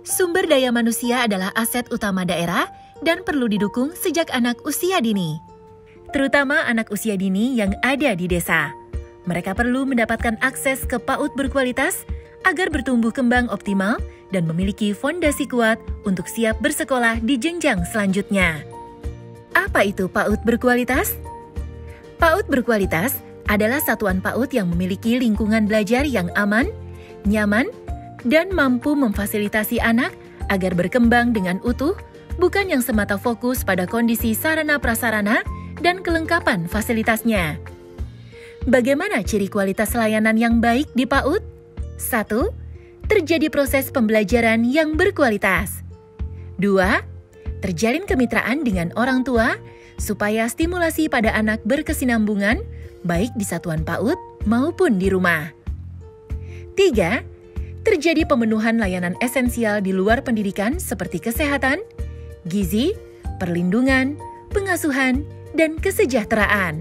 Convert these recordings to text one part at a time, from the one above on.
Sumber daya manusia adalah aset utama daerah dan perlu didukung sejak anak usia dini. Terutama anak usia dini yang ada di desa. Mereka perlu mendapatkan akses ke PAUD berkualitas agar bertumbuh kembang optimal dan memiliki fondasi kuat untuk siap bersekolah di jenjang selanjutnya. Apa itu PAUD berkualitas? PAUD berkualitas adalah satuan PAUD yang memiliki lingkungan belajar yang aman, nyaman, dan mampu memfasilitasi anak agar berkembang dengan utuh, bukan yang semata fokus pada kondisi sarana prasarana dan kelengkapan fasilitasnya. Bagaimana ciri kualitas layanan yang baik di PAUD? 1. Terjadi proses pembelajaran yang berkualitas. 2. Terjalin kemitraan dengan orang tua supaya stimulasi pada anak berkesinambungan baik di satuan PAUD maupun di rumah. 3. Terjadi pemenuhan layanan esensial di luar pendidikan seperti kesehatan, gizi, perlindungan, pengasuhan, dan kesejahteraan.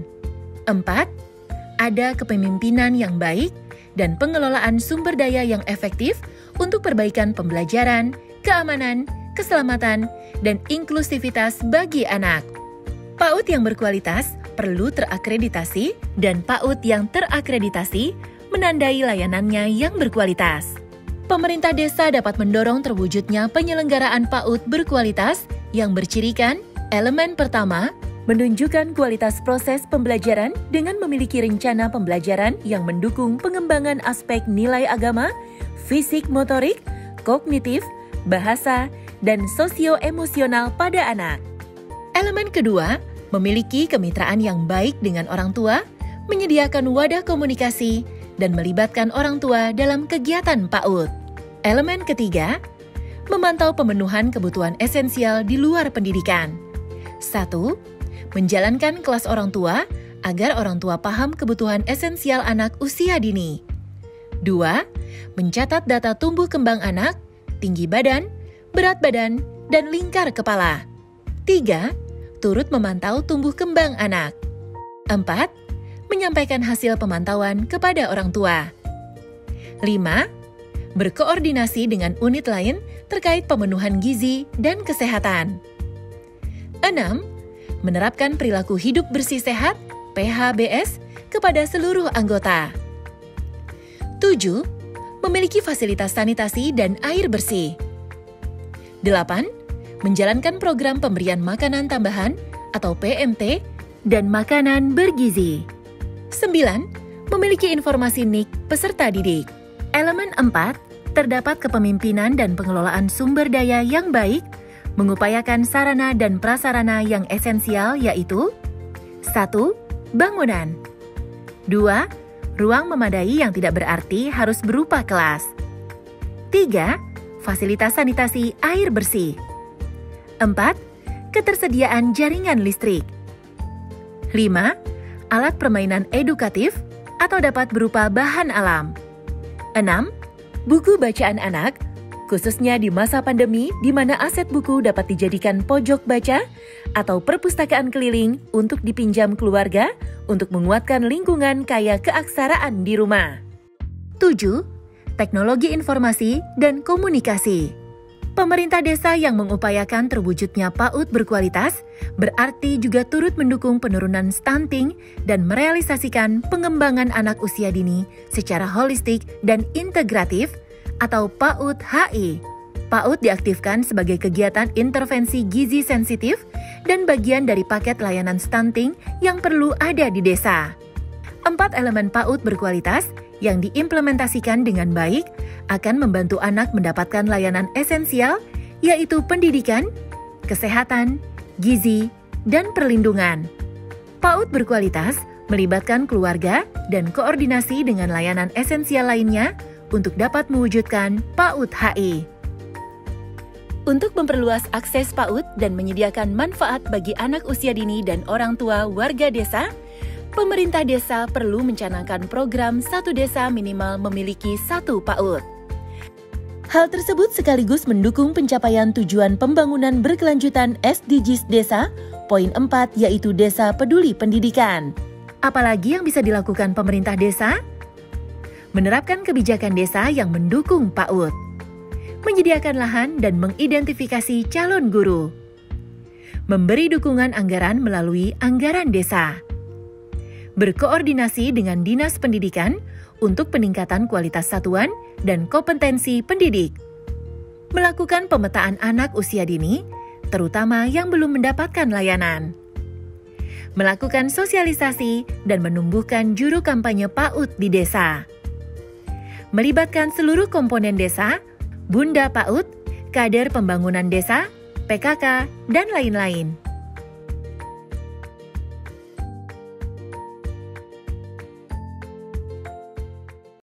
4. Ada kepemimpinan yang baik dan pengelolaan sumber daya yang efektif untuk perbaikan pembelajaran, keamanan, keselamatan, dan inklusivitas bagi anak. PAUD yang berkualitas perlu terakreditasi dan PAUD yang terakreditasi menandai layanannya yang berkualitas. Pemerintah desa dapat mendorong terwujudnya penyelenggaraan PAUD berkualitas yang bercirikan elemen pertama, menunjukkan kualitas proses pembelajaran dengan memiliki rencana pembelajaran yang mendukung pengembangan aspek nilai agama, fisik motorik, kognitif, bahasa, dan sosio-emosional pada anak. Elemen kedua, memiliki kemitraan yang baik dengan orang tua, menyediakan wadah komunikasi, dan melibatkan orang tua dalam kegiatan PAUD. Elemen ketiga, memantau pemenuhan kebutuhan esensial di luar pendidikan. 1. Menjalankan kelas orang tua agar orang tua paham kebutuhan esensial anak usia dini. 2. Mencatat data tumbuh kembang anak, tinggi badan, berat badan, dan lingkar kepala. 3. Turut memantau tumbuh kembang anak. 4. Menyampaikan hasil pemantauan kepada orang tua. 5. Berkoordinasi dengan unit lain terkait pemenuhan gizi dan kesehatan. 6. Menerapkan perilaku hidup bersih sehat (PHBS) kepada seluruh anggota. 7. Memiliki fasilitas sanitasi dan air bersih. 8. Menjalankan program pemberian makanan tambahan atau PMT dan makanan bergizi. 9. Memiliki informasi NIK peserta didik. Elemen 4, terdapat kepemimpinan dan pengelolaan sumber daya yang baik, mengupayakan sarana dan prasarana yang esensial yaitu 1. Bangunan. 2. Ruang memadai yang tidak berarti harus berupa kelas. 3. Fasilitas sanitasi air bersih. 4. Ketersediaan jaringan listrik. 5. Alat permainan edukatif atau dapat berupa bahan alam. 6. Buku bacaan anak, khususnya di masa pandemi di mana aset buku dapat dijadikan pojok baca atau perpustakaan keliling untuk dipinjam keluarga untuk menguatkan lingkungan kaya keaksaraan di rumah. 7. Teknologi informasi dan komunikasi. Pemerintah desa yang mengupayakan terwujudnya PAUD berkualitas berarti juga turut mendukung penurunan stunting dan merealisasikan pengembangan anak usia dini secara holistik dan integratif atau PAUD HI. PAUD diaktifkan sebagai kegiatan intervensi gizi sensitif dan bagian dari paket layanan stunting yang perlu ada di desa. 4 elemen PAUD berkualitas yang diimplementasikan dengan baik akan membantu anak mendapatkan layanan esensial yaitu pendidikan, kesehatan, gizi, dan perlindungan. PAUD berkualitas melibatkan keluarga dan koordinasi dengan layanan esensial lainnya untuk dapat mewujudkan PAUD HI. Untuk memperluas akses PAUD dan menyediakan manfaat bagi anak usia dini dan orang tua warga desa, pemerintah desa perlu mencanangkan program satu desa minimal memiliki satu PAUD. Hal tersebut sekaligus mendukung pencapaian tujuan pembangunan berkelanjutan SDGs Desa, poin 4 yaitu Desa Peduli Pendidikan. Apalagi yang bisa dilakukan pemerintah desa? Menerapkan kebijakan desa yang mendukung PAUD. menyediakan lahan dan mengidentifikasi calon guru, memberi dukungan anggaran melalui anggaran desa, berkoordinasi dengan Dinas Pendidikan untuk peningkatan kualitas satuan dan kompetensi pendidik, melakukan pemetaan anak usia dini, terutama yang belum mendapatkan layanan, melakukan sosialisasi dan menumbuhkan juru kampanye PAUD di desa, melibatkan seluruh komponen desa, Bunda PAUD, kader pembangunan desa, PKK, dan lain-lain.